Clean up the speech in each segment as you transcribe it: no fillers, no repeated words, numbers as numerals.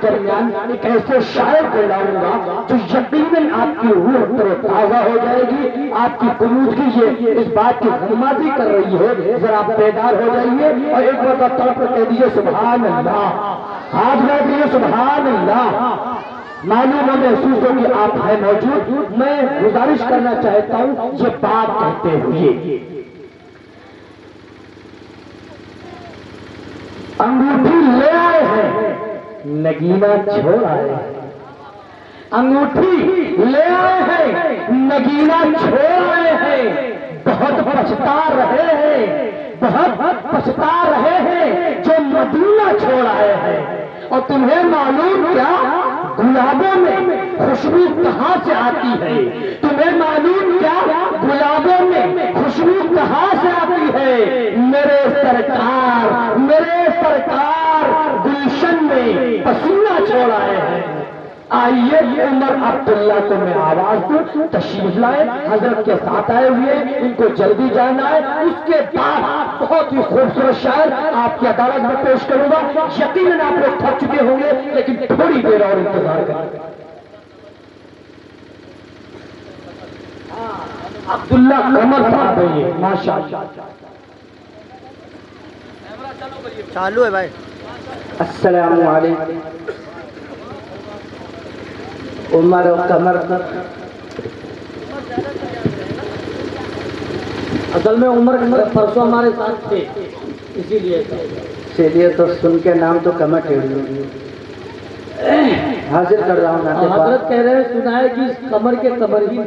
दरमियान एक ऐसे शायर को लाऊंगा जो यकीनन आपकी रूह तरोताजा हो जाएगी, आपकी कुनूदगी इस बात की गुमाजी कर रही है, जरा आप बेदार हो जाइए और एक बार तौर पर कह दीजिए सुभान अल्लाह, हाथ में दीजिए सुभान अल्लाह। मालूम हो महसूस हो कि आप हैं मौजूद। मैं गुजारिश करना चाहता हूं ये बात कहते हुए, अंगूठी ले आए हैं, नगीना छोड़ आए हैं। अंगूठी ले आए हैं, नगीना छोड़ आए हैं। बहुत पछता रहे हैं, बहुत पछता रहे हैं जो मदीना छोड़ आए हैं। और तुम्हें मालूम क्या गुलाबों में खुशबू कहां से आती है? तुम्हें मालूम क्या गुलाबों में खुशबू कहां से आती है? मेरे सरकार गुलशन में पसीना छोड़ आए हैं। आइए उमर अब्दुल्ला को मैं आवाज दूं, तशरीफ लाए, हजरत के साथ आए हुए, इनको जल्दी जाना है। उसके बाद बहुत ही खूबसूरत शायर आपकी अदालत में पेश करूंगा। यकीनन आप लोग थक चुके होंगे, लेकिन थोड़ी देर और इंतजार करें। अब्दुल्ला कमर साहब है ये, माशाअल्लाह। चालू है भाई। अस्सलामु अलैकुम। उमर और कमर, असल में उमर परसों हमारे साथ थे, इसीलिए तो सुन के नाम तो कमर टेढ़ी हाजिर कर रहा हूँ। हजरत कह रहे हैं सुना है कि इस कमर के कमर ही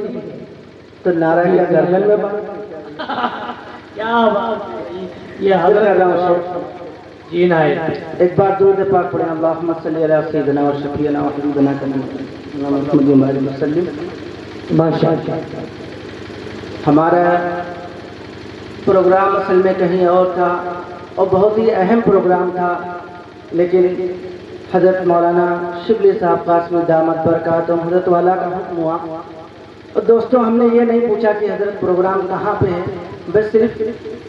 तो नारायण का गर्दन में क्या बात, ये हजरत कर रहा हूँ। जी ना है। एक बार दूर पाक पढ़े, अल्लाहुम्मा सल्ली अला सय्यिदिना व शफीना व हबीबना मुहम्मद वसल्लम। माशाअल्लाह। हमारा प्रोग्राम असल में कहीं और था और बहुत ही अहम प्रोग्राम था, लेकिन हजरत मौलाना शिबली साहब कासमी दामत बरकातुहू हजरत वाला का हुक्म हुआ। और दोस्तों, हमने ये नहीं पूछा कि हजरत प्रोग्राम कहाँ पे है, बस सिर्फ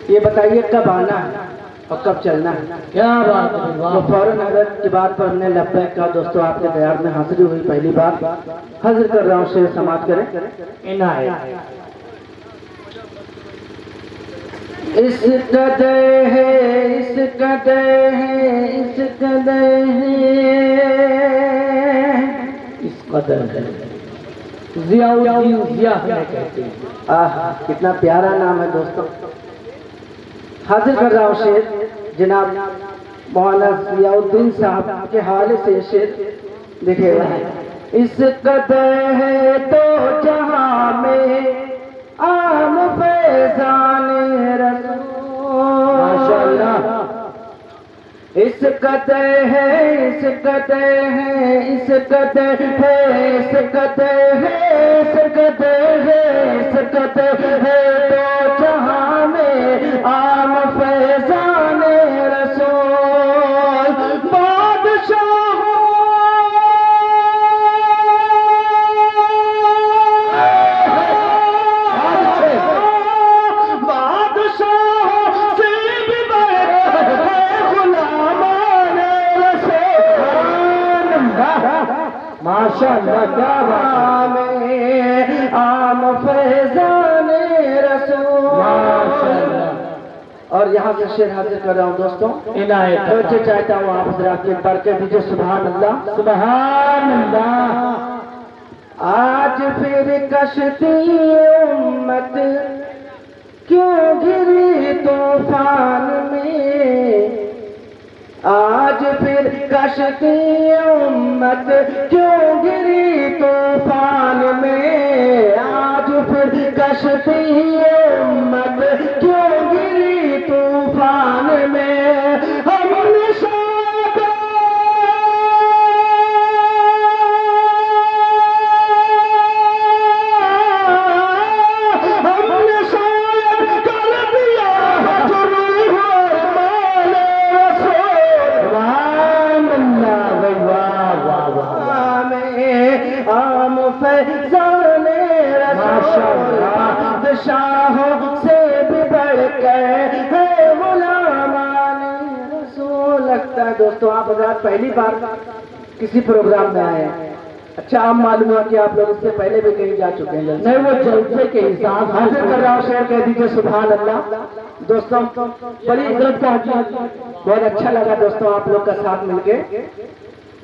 ये बताइए कब आना है और कब चलना है। क्या बात है, तो फौरन हजरत की बात पर हमने लब्बैक कहा। दोस्तों, आपके दयार में हाजिरी हुई, पहली बार हाजिर कर रहा हूँ, शेर समाप्त करें। इनायत। इस कदर है, इस कदर है, इस कदर है, इस कदर है। जियाउद्दीन जिया हमें कहते हैं। आह, कितना प्यारा नाम है दोस्तों। हाजिर कर रहा हूँ शेर जनाब मौलाना जियाउद्दीन साहब के हवाले से। शेर देखिएगा। इस कदर है तो जहां में आम फैजान रसूल, माशाअल्लाह। इस कदर है, इस कदर है, इस कदर है, इस कदर है, इस कदर है, इस कदर है तो जहां में आम फैजान रसूल। बादशाह माशाअल्लाह, क्या बात है, आम फैजान रसूल, माशाअल्लाह। और यहाँ से शेर हाजिर कर रहा हूँ दोस्तों। इनायत चाहता हूँ आप जरा के बरकत दीजिए। सुभान अल्लाह, सुभान अल्लाह। आज फिर कश्ती उम्मत क्यों गिरी तूफान में, आज फिर कश्ती उम्मत क्यों गिरी तूफान में, आज फिर कश्ती उम्मत क्यों गिरी तूफान में। हमने शाहों से भी बढ़कर है गुलामान रसूल। लगता है दोस्तों आप अगर पहली बार किसी प्रोग्राम में आए हैं। अच्छा, आप मालूम है कि आप लोग इससे पहले भी कहीं जा चुके हैं। नहीं, वो जलसे के हिसाब हाजिर कर रहा हूँ, शेर कह दीजिए सुभान अल्लाह। दोस्तों बड़ी इज्जत का बहुत अच्छा लगा दोस्तों आप लोग का साथ मिलके,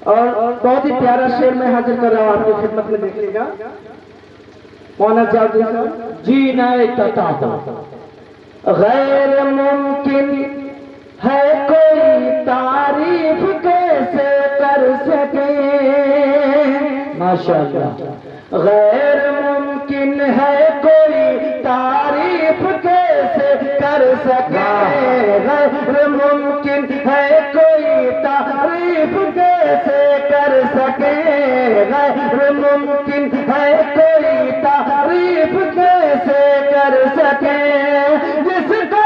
और बहुत ही प्यारा शेर मैं हाजिर कर रहा हूँ आपकी खिदमत में, देखिएगा। मौलाना जयाउद्दीन साहब। जी नाए तता गैर मुमकिन है कोई तारीफ कैसे कर सके, माशाअल्लाह। गैर मुमकिन है कोई तारीफ कैसे कर सके, गैर मुमकिन है कोई तारीफ कैसे कर सके, गैर मुमकिन है कोई तारीफ कैसे कर सके, जिसका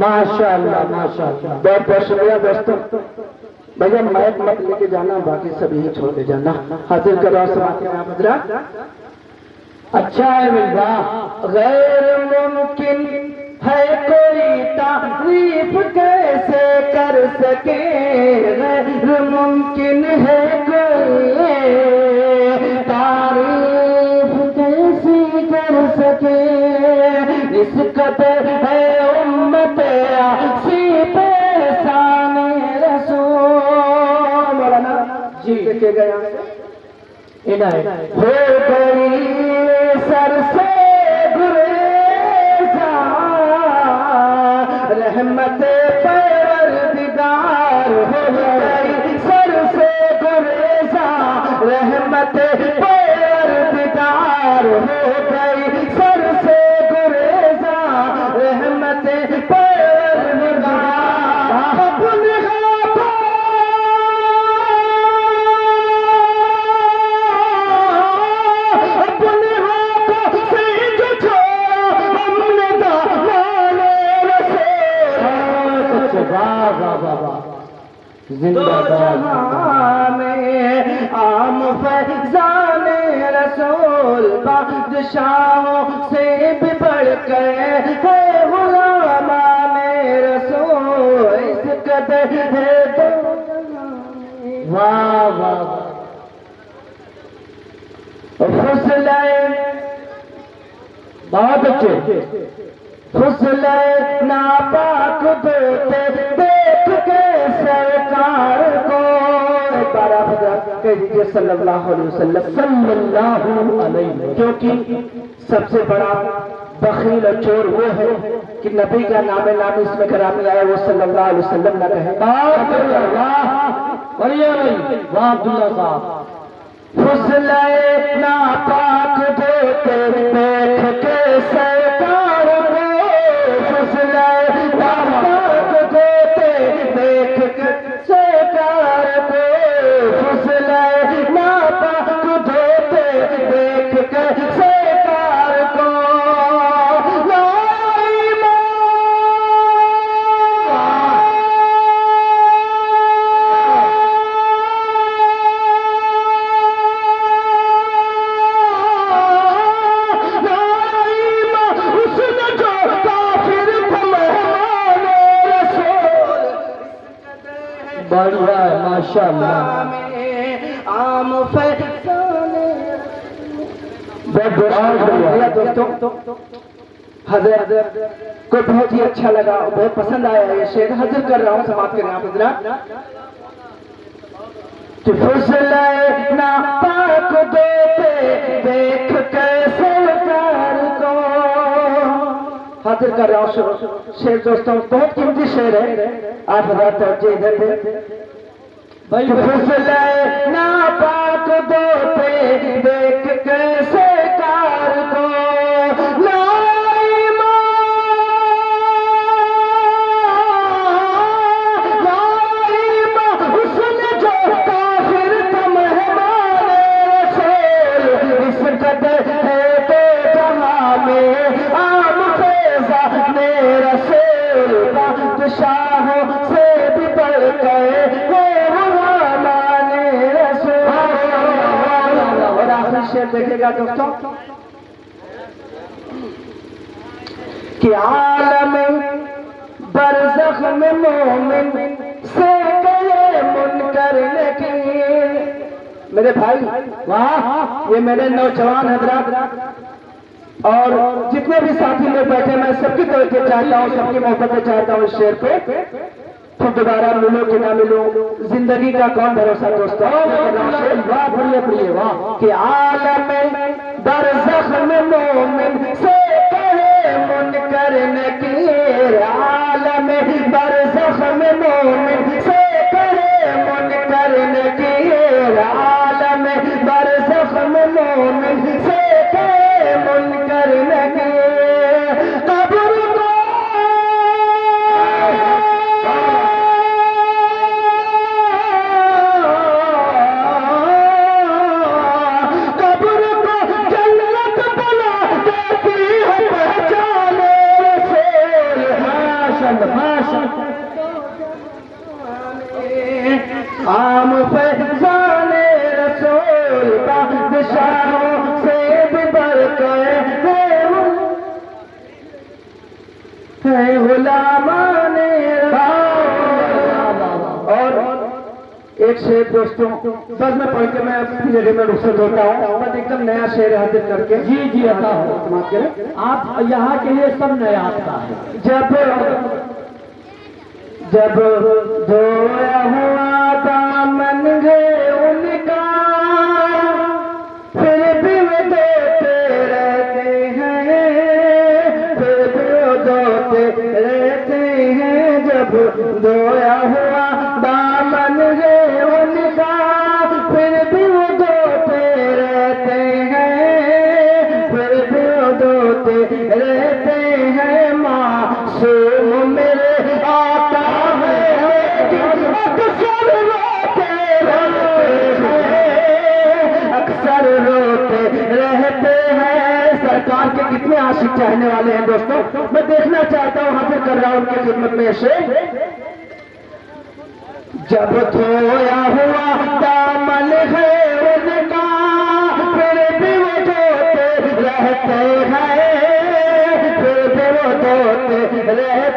माशाअल्लाह माशाअल्लाह। बहुत बहुत शुक्रिया दोस्तों। भैया माइक मत लेके जाना, बाकी सब यही छोड़ के जाना। हाजिर करो समाज। अच्छा है मिर्जा। गैर मुमकिन है कोई तारीफ कैसे कर सके, गैर मुमकिन है कोई तारीफ कैसे कर सके, इस कदर है उम्मत आसी पे शाने रसूल। मौलाना जी के गया इनायत हो गई सर से गुरेज़ा, रहमत परवरदिगार हो गई सर से गुरेज़ा, रहमत परवरदिगार हो गई सर से गुरेज़ा, रहमत परवरदिगार। अपने में आम फैजान रसूल, बादशाहों से भी बढ़कर है गुलामान रसूल, इस कदर है दो। वाह वाह। फुसले बहुत अच्छे। फुसले नापाक देते देख के सरकार को, एक बार आप कह दीजिए सल्लल्लाहु अलैहि वसल्लम। सल्लल्लाहु अलैहि। क्योंकि सबसे बड़ा बखील और चोर वो है कि नबी का नामे नाम इसमें करामी आया, वो सल्लल्लाहु अलैहि वसल्लम न कहे। बढ़िया भाई, वाह अब्दुल्ला साहब। फुसले नापाक देते देख के सरकार को, फुसले नापाक देते देख के सरकार को, फुसले नापाक देते देख के सरकार को। बढ़िया है माशाअल्लाह। आम बढ़िया दोस्तों। हजरत को बहुत ही अच्छा लगा, बहुत पसंद आया ये शेर। हाजिर कर रहा हूँ समाज के नाम कि फुसले ना पाक देते देख कैसे कार को। हाजिर कर रहा हूँ शेर दोस्तों, बहुत कीमती शेर है, आप हज़रात तवज्जो इधर दे। फुसले ना पाक देते देख कैसे कार को, उसने जो काफिर का मेहमान रसूल, इस कदर है तो जहां में आम फैज़ा ने रसूल, बादशाहों से भी देखिएगा दोस्तों कि आलम बरज़ख में मोमिन से गए मुनकर नकीर। मेरे भाई वाह, ये मेरे नौजवान हजरात और जितने भी साथी लोग बैठे, मैं सबकी तरफ चाहता हूँ, सबकी मोहब्बत चाहता हूँ इस शेर पे। फिर दोबारा मिलो कि ना मिलो, जिंदगी का कौन भरोसा दोस्तों। वाह बढ़िया बढ़िया वाह। कि आलम बरज़ख में मोमिन से कहे मुनकर नकीर, आलम बरज़ख में मोमिन से कहे मुनकर नकीर, आलम बरज़ख में मोमिन से कहे मुनकर नकीर। कब्र आम फैजाने रसूल बादशाहों से भी बढ़कर है गुलामाने। और एक शेर दोस्तों बस मैं पढ़ के मैं अपनी जगह में रुखसत होता हूँ, बस एकदम नया शेर हाजिर करके। जी जी अता हो, आप यहाँ के लिए सब नया आता है। जब धोया हुआ दामन है उनका, फिर भी वो धोते रहते हैं, फिर भी वो धोते रहते हैं। जब धोया हुआ दामन है उनका, फिर भी वो धोते रहते हैं, फिर भी वो धोते रहते हैं। मासूम मेरे आका अक्सर रोते रहते हैं। सरकार के कितने आशिक चाहने वाले हैं दोस्तों, मैं देखना चाहता हूँ, हाजिर कर रहा हूँ उनकी खिदमत में से। जब धोया हुआ दामन है उनका, फिर भी वो धोते रहते हैं, फिर भी वो धोते रहते